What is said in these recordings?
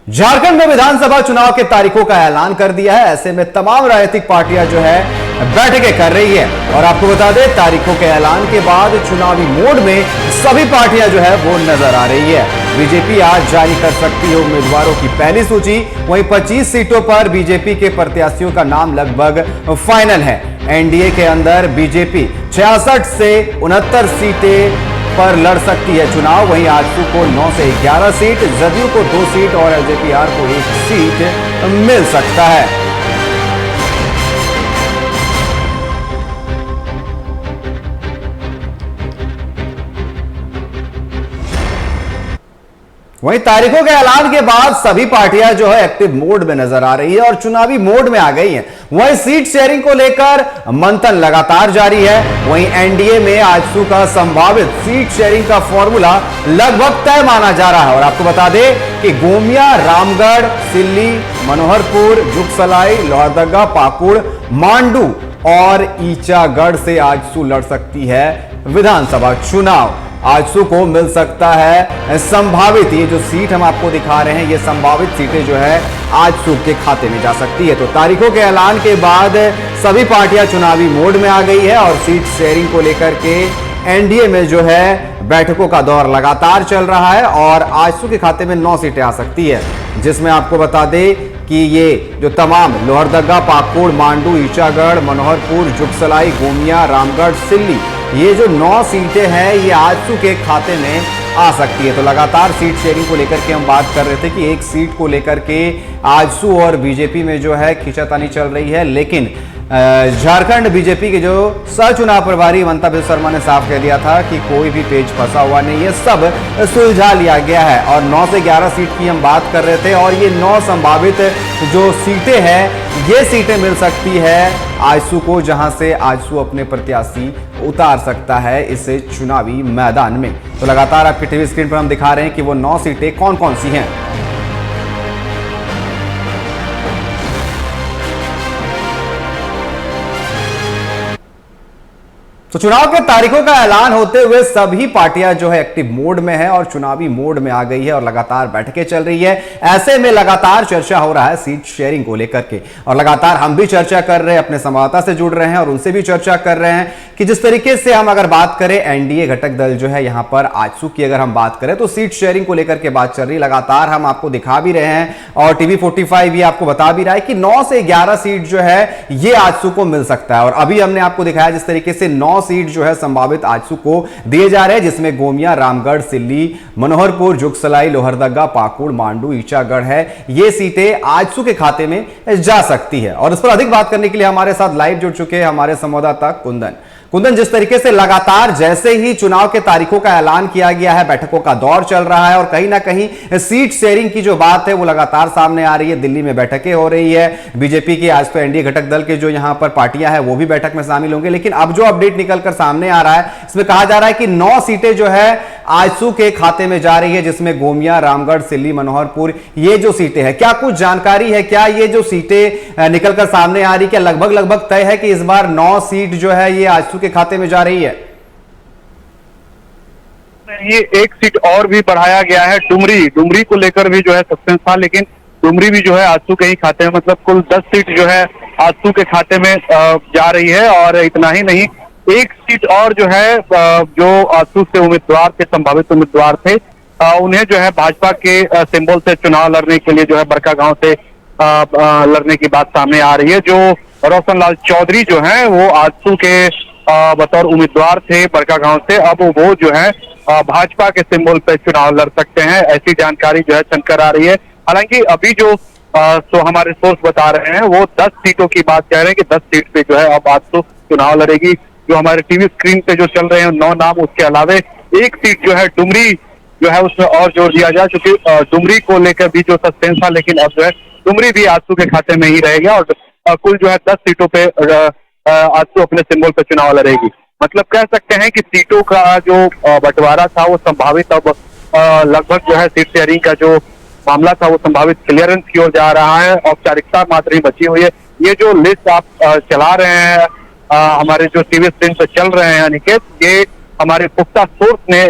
झारखंड में विधानसभा चुनाव के तारीखों का ऐलान कर दिया है। ऐसे में तमाम राजनीतिक पार्टियां जो है बैठकें कर रही है और आपको बता दें तारीखों के ऐलान के बाद चुनावी मोड में सभी पार्टियां जो है वो नजर आ रही है। बीजेपी आज जारी कर सकती है उम्मीदवारों की पहली सूची। वहीं 25 सीटों पर बीजेपी के प्रत्याशियों का नाम लगभग फाइनल है। एनडीए के अंदर बीजेपी 66 से 69 सीटें पर लड़ सकती है चुनाव। वहीं आजसू को 9 से 11 सीट, जदयू को 2 सीट और एलजेपीआर को 1 सीट मिल सकता है। वहीं तारीखों के ऐलान के बाद सभी पार्टियां जो है एक्टिव मोड में नजर आ रही है और चुनावी मोड में आ गई हैं। वहीं सीट शेयरिंग को लेकर मंथन लगातार जारी है। वहीं एनडीए में आजसू का संभावित सीट शेयरिंग का फॉर्मूला लगभग तय माना जा रहा है और आपको बता दें कि गोमिया, रामगढ़, सिल्ली, मनोहरपुर, जुगसलाई, लोहरदगा, पाकुड़, मांडू और ईचागढ़ से आजसू लड़ सकती है विधानसभा चुनाव। आजसू को मिल सकता है संभावित, ये जो सीट हम आपको दिखा रहे हैं ये संभावित सीटें जो है आजसू के खाते में जा सकती है। तो तारीखों के ऐलान के बाद सभी पार्टियां चुनावी मोड में आ गई है और सीट शेयरिंग को लेकर के एनडीए में जो है बैठकों का दौर लगातार चल रहा है और आजसू के खाते में 9 सीटें आ सकती है, जिसमें आपको बता दें कि ये जो तमाम लोहरदगा, पाकुड़, मांडू, ईचागढ़, मनोहरपुर, जुगसलाई, गोमिया, रामगढ़, सिल्ली, ये जो 9 सीटें हैं ये आजसू के खाते में आ सकती है। तो लगातार सीट शेयरिंग को लेकर के हम बात कर रहे थे कि एक सीट को लेकर के आजसू और बीजेपी में जो है खींचातानी चल रही है, लेकिन झारखंड बीजेपी के जो सह चुनाव प्रभारी ममता शर्मा ने साफ कह दिया था कि कोई भी पेच फंसा हुआ नहीं है, सब सुलझा लिया गया है। और 9 से 11 सीट की हम बात कर रहे थे और ये 9 संभावित जो सीटें हैं ये सीटें मिल सकती है आजसू को, जहां से आजसू अपने प्रत्याशी उतार सकता है इस चुनावी मैदान में। तो लगातार आपकी टीवी स्क्रीन पर हम दिखा रहे हैं कि वो 9 सीटें कौन कौन सी हैं। तो चुनाव के तारीखों का ऐलान होते हुए सभी पार्टियां जो है एक्टिव मोड में है और चुनावी मोड में आ गई है और लगातार बैठकें चल रही है। ऐसे में लगातार चर्चा हो रहा है सीट शेयरिंग को लेकर के और लगातार हम भी चर्चा कर रहे हैं, अपने संवाददाता से जुड़ रहे हैं और उनसे भी चर्चा कर रहे हैं कि जिस तरीके से हम अगर बात करें एनडीए घटक दल जो है यहां पर आजसू की अगर हम बात करें तो सीट शेयरिंग को लेकर के बात चल रही है। लगातार हम आपको दिखा भी रहे हैं और टीवी 45 भी आपको बता भी रहा है कि 9 से 11 सीट जो है ये आजसू को मिल सकता है। और अभी हमने आपको दिखाया जिस तरीके से 9 सीट जो है संभावित आजसू को दिए जा रहे हैं, जिसमें गोमिया, रामगढ़, सिल्ली, मनोहरपुर, जुगसलाई, लोहरदगा, पाकुड़, मांडू, ईचागढ़ है। ये सीटें आजसू के खाते में जा सकती है। और इस पर अधिक बात करने के लिए हमारे साथ लाइव जुड़ चुके हैं हमारे संवाददाता कुंदन। जिस तरीके से लगातार जैसे ही चुनाव के तारीखों का ऐलान किया गया है बैठकों का दौर चल रहा है और कहीं ना कहीं सीट शेयरिंग की जो बात है वो लगातार सामने आ रही है। दिल्ली में बैठकें हो रही है बीजेपी की, आज तो एनडीए घटक दल के जो यहां पर पार्टियां हैं वो भी बैठक में शामिल होंगे। लेकिन अब जो अपडेट निकलकर सामने आ रहा है इसमें कहा जा रहा है कि 9 सीटें जो है आजसू के खाते में जा रही है, जिसमें गोमिया, रामगढ़, सिल्ली, मनोहरपुर ये जो सीटें हैं। क्या कुछ जानकारी है, क्या ये जो सीटें निकलकर सामने आ रही, क्या लगभग तय है कि इस बार 9 सीट जो है ये आजसू के खाते में जा रही है? ये एक सीट और भी बढ़ाया गया है। डुमरी को लेकर भी जो है सस्पेंस था, लेकिन डुमरी भी जो है आजसू के ही खाते में, मतलब कुल 10 सीट जो है आजसू के खाते में जा रही है। और इतना ही नहीं, एक सीट और जो है जो आजसू से उम्मीदवार थे, संभावित उम्मीदवार थे, उन्हें जो है भाजपा के सिंबल से चुनाव लड़ने के लिए जो है बड़कागांव से लड़ने की बात सामने आ रही है। जो रोशन लाल चौधरी जो है वो आजसू के बतौर उम्मीदवार थे बड़कागांव से, अब वो जो है भाजपा के सिंबल पे चुनाव लड़ सकते हैं, ऐसी जानकारी जो है चलकर आ रही है। हालांकि अभी जो हमारे सोर्स बता रहे हैं वो 10 सीटों की बात कह रहे हैं कि 10 सीट पे जो है अब आजसू चुनाव लड़ेगी। जो हमारे टीवी स्क्रीन पे जो चल रहे हैं 9 नाम, उसके अलावे एक सीट जो है डुमरी जो है उसमें और जोर दिया जाए, क्योंकि डुमरी को लेकर भी जो सस्पेंस था, लेकिन अब जो है डुमरी भी आजसू के खाते में ही रहेगा और कुल जो है 10 सीटों पे आजसू अपने सिंबल पे चुनाव लड़ेगी। मतलब कह सकते हैं कि सीटों का जो बंटवारा था वो संभावित अब लगभग जो है सीट शेयरिंग का जो मामला था वो संभावित क्लियरेंस की ओर जा रहा है। औपचारिकता मात्र ही बची हुई है। ये जो लिस्ट आप चला रहे हैं हमारे जो टीवी स्क्रीन पर चल रहे हैं अनिकेत, ये हमारे पुख्ता सोर्स ने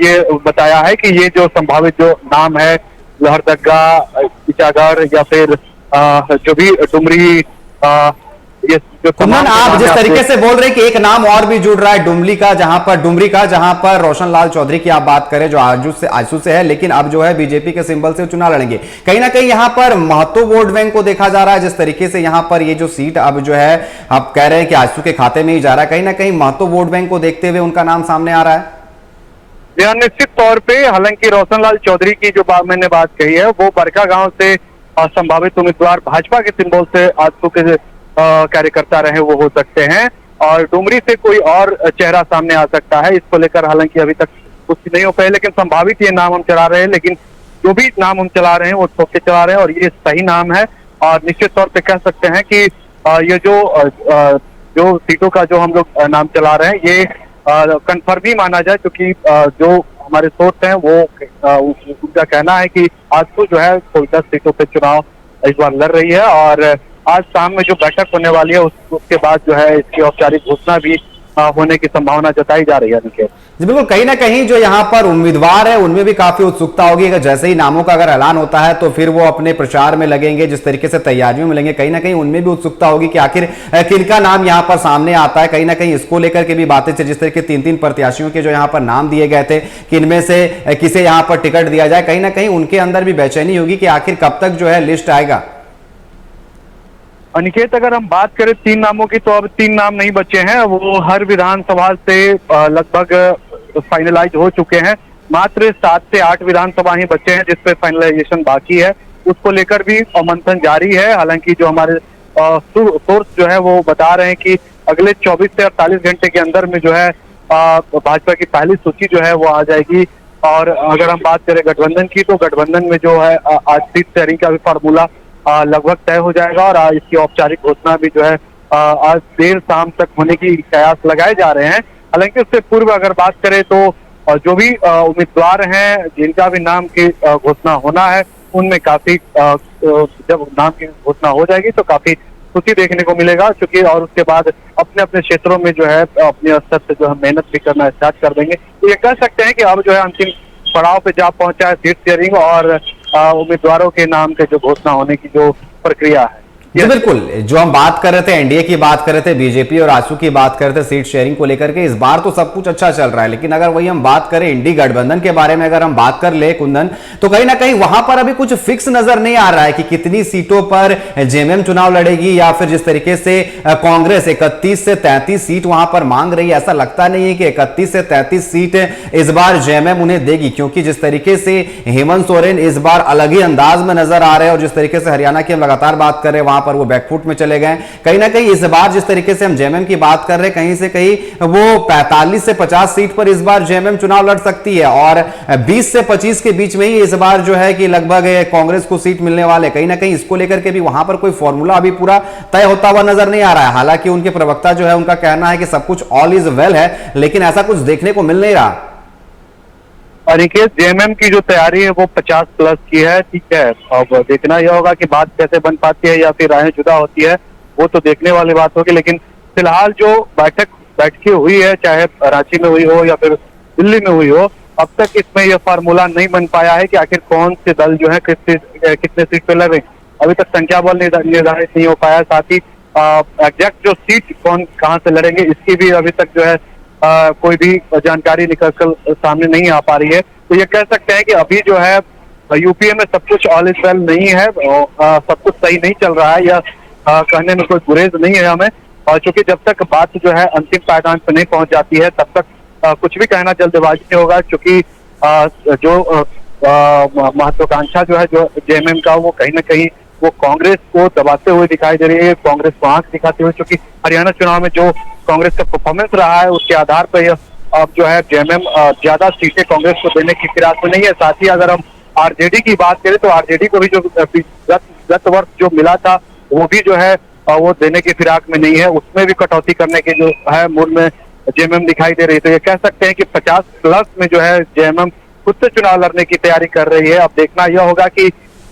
ये बताया है कि ये जो संभावित जो नाम है लोहरदगा, ईचागढ़ या फिर जो भी डुमरी, ये जो कुंदन, आप जिस तरीके से बोल रहे हैं कि एक नाम और भी जुड़ रहा है डुमरी का, जहां पर रोशन लाल चौधरी की आप बात करें जो आजसू से है, लेकिन अब जो है बीजेपी के सिंबल से चुनाव लड़ेंगे। कहीं ना कहीं यहां पर महतो वोट बैंक को देखा जा रहा है, जिस तरीके से यहां पर ये जो सीट अब जो है आप कह रहे हैं कि आजसू के खाते में ही जा रहा है, कहीं ना कहीं महतो वोट बैंक को देखते हुए उनका नाम सामने आ रहा है। निश्चित तौर पे, हालांकि रोशन लाल चौधरी की जो मैंने बात कही है वो बरका गांव से संभावित उम्मीदवार भाजपा के सिंबल से आजसू के कार्यकर्ता रहे वो हो सकते हैं, और डुमरी से कोई और चेहरा सामने आ सकता है। इसको लेकर हालांकि अभी तक कुछ नहीं हो पाए, लेकिन संभावित ये नाम हम चला रहे हैं। लेकिन जो भी नाम हम चला रहे हैं वो ठोक के चला रहे हैं और ये सही नाम है। और निश्चित तौर पे कह सकते हैं कि ये जो सीटों का जो हम लोग नाम चला रहे हैं ये कन्फर्म ही माना जाए, क्योंकि जो हमारे सोर्स हैं वो उनका कहना है कि आजसू जो है कुल 10 सीटों पे चुनाव इस बार लड़ रही है। और आज शाम में जो बैठक होने वाली है उसके बाद जो है इसकी औपचारिक घोषणा भी होने की संभावना जताई जा रही है। निखिल जी बिल्कुल, कहीं ना कहीं जो यहाँ पर उम्मीदवार है उनमें भी काफी उत्सुकता होगी कि जैसे ही नामों का अगर ऐलान होता है तो फिर वो अपने प्रचार में लगेंगे, जिस तरीके से तैयारियों में लगेंगे, कहीं ना कहीं उनमें भी उत्सुकता होगी कि आखिर किनका नाम यहाँ पर सामने आता है। कहीं ना कहीं इसको लेकर के भी बातें चल, जिस तरीके 3-3 प्रत्याशियों के जो यहाँ पर नाम दिए गए थे कि इनमें से किसे यहाँ पर टिकट दिया जाए, कहीं ना कहीं उनके अंदर भी बेचैनी होगी कि आखिर कब तक जो है लिस्ट आएगा। अनिकेत, अगर हम बात करें 3 नामों की तो अब 3 नाम नहीं बचे हैं, वो हर विधानसभा से लगभग फाइनलाइज हो चुके हैं। मात्र 7 से 8 विधानसभा ही बचे हैं जिसपे फाइनलाइजेशन बाकी है, उसको लेकर भी मंथन जारी है। हालांकि जो हमारे सोर्स जो है वो बता रहे हैं कि अगले 24 से 48 घंटे के अंदर में जो है भाजपा की पहली सूची जो है वो आ जाएगी। और अगर हम बात करें गठबंधन की तो गठबंधन में जो है आज सीट शेयरिंग का भी फार्मूला लगभग तय हो जाएगा और इसकी औपचारिक घोषणा भी जो है आज देर शाम तक होने की कयास लगाए जा रहे हैं। हालांकि उससे पूर्व अगर बात करें तो जो भी उम्मीदवार हैं जिनका भी नाम की घोषणा होना है उनमें काफी जब नाम की घोषणा हो जाएगी तो काफी खुशी देखने को मिलेगा, क्योंकि और उसके बाद अपने अपने क्षेत्रों में जो है अपने स्तर से जो है मेहनत भी करना स्टार्ट कर देंगे। तो ये कह सकते हैं कि अब जो है अंतिम पड़ाव पे जा पहुंचा है सीट शेयरिंग और उम्मीदवारों के नाम के जो घोषणा होने की जो प्रक्रिया है। जी बिल्कुल, जो हम बात कर रहे थे एनडीए की बात कर रहे थे, बीजेपी और आजसू की बात कर रहे थे सीट शेयरिंग को लेकर के, इस बार तो सब कुछ अच्छा चल रहा है। लेकिन अगर वही हम बात करें इंडी गठबंधन के बारे में अगर हम बात कर ले कुंदन, तो कहीं ना कहीं वहां पर अभी कुछ फिक्स नजर नहीं आ रहा है कि कितनी सीटों पर जेएमएम चुनाव लड़ेगी, या फिर जिस तरीके से कांग्रेस 31 से 33 सीट वहां पर मांग रही है, ऐसा लगता नहीं है कि 31 से 33 सीट इस बार जेएमएम उन्हें देगी, क्योंकि जिस तरीके से हेमंत सोरेन इस बार अलग ही अंदाज में नजर आ रहे हैं और जिस तरीके से हरियाणा की हम लगातार बात कर रहे हैं वहां पर वो बैकफुट में चले गए। कहीं ना कहीं इस बार जिस तरीके से हम जेएमएम की बात कर रहे हैं, कहीं से कहीं वो 45 से 50 सीट पर इस बार जेएमएम चुनाव लड़ सकती है और 20 से 25 के बीच में ही इस बार जो है कि लगभग कांग्रेस को सीट मिलने वाले। कहीं ना कहीं इसको लेकर के भी वहां पर कोई फॉर्मूला अभी पूरा तय होता हुआ नजर नहीं आ रहा है। हालांकि उनके प्रवक्ता जो है उनका कहना है कि सब कुछ ऑल इज वेल है, लेकिन ऐसा कुछ देखने को मिल नहीं रहा। अनिकेत, जेएमएम की जो तैयारी है वो 50 प्लस की है, ठीक है। अब देखना यह होगा कि बात कैसे बन पाती है या फिर राहें जुदा होती है, वो तो देखने वाली बात होगी। लेकिन फिलहाल जो बैठकी हुई है, चाहे रांची में हुई हो या फिर दिल्ली में हुई हो, अब तक इसमें यह फार्मूला नहीं बन पाया है कि आखिर कौन से दल जो है कितने सीट पे लड़े। अभी तक संख्या बल निर्धारित नहीं हो पाया, साथ ही एग्जैक्ट जो सीट कौन कहाँ से लड़ेंगे इसकी भी अभी तक जो है कोई भी जानकारी निकल कर सामने नहीं आ पा रही है। तो ये कह सकते हैं कि अभी जो है यूपीए में सब कुछ ऑल इज वेल नहीं है, सब कुछ सही नहीं चल रहा है, या कहने में कोई गुरेज नहीं है हमें। और चूंकि जब तक बात जो है अंतिम पायदान पर नहीं पहुंच जाती है तब तक कुछ भी कहना जल्दबाजी नहीं होगा, क्योंकि जो महत्वाकांक्षा जो है जो जेएमएम का वो कहीं ना कहीं वो कांग्रेस को दबाते हुए दिखाई दे रही है, कांग्रेस को आंख दिखाते हुए, क्योंकि हरियाणा चुनाव में जो कांग्रेस का परफॉर्मेंस रहा है उसके आधार पर अब जो है जेएमएम ज्यादा सीटें कांग्रेस को देने की फिराक में नहीं है। साथ ही अगर हम आरजेडी की बात करें तो आरजेडी को भी जो गत वर्ष जो मिला था वो भी जो है वो देने की फिराक में नहीं है, उसमें भी कटौती करने के जो है मूड में जेएमएम दिखाई दे रही है। तो ये कह सकते हैं कि 50 प्लस में जो है जेएमएम खुद से चुनाव लड़ने की तैयारी कर रही है। अब देखना यह होगा कि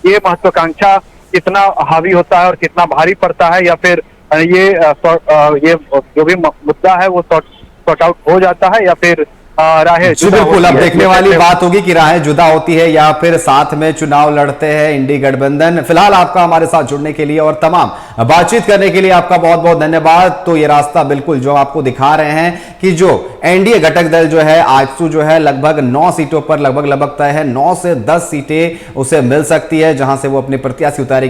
ये महत्वाकांक्षा कितना हावी होता है और कितना भारी पड़ता है, या फिर ये जो भी मुद्दा है वो सॉर्ट आउट हो जाता है, या फिर राहें जी जुदा बिल्कुल, अब होती है। देखने वाली बात होगी कि राहें जुदा होती है या फिर साथ में चुनाव लड़ते हैं इंडी गठबंधन। फिलहाल आपका हमारे साथ जुड़ने के लिए और तमाम बातचीत करने के लिए आपका बहुत बहुत धन्यवाद। तो ये रास्ता बिल्कुल जो आपको दिखा रहे हैं कि जो एनडीए घटक दल जो है आजसू जो है लगभग 9 सीटों पर लगभग तय है, 9 से 10 सीटें उसे मिल सकती है जहां से वो अपने प्रत्याशी उतारेगी।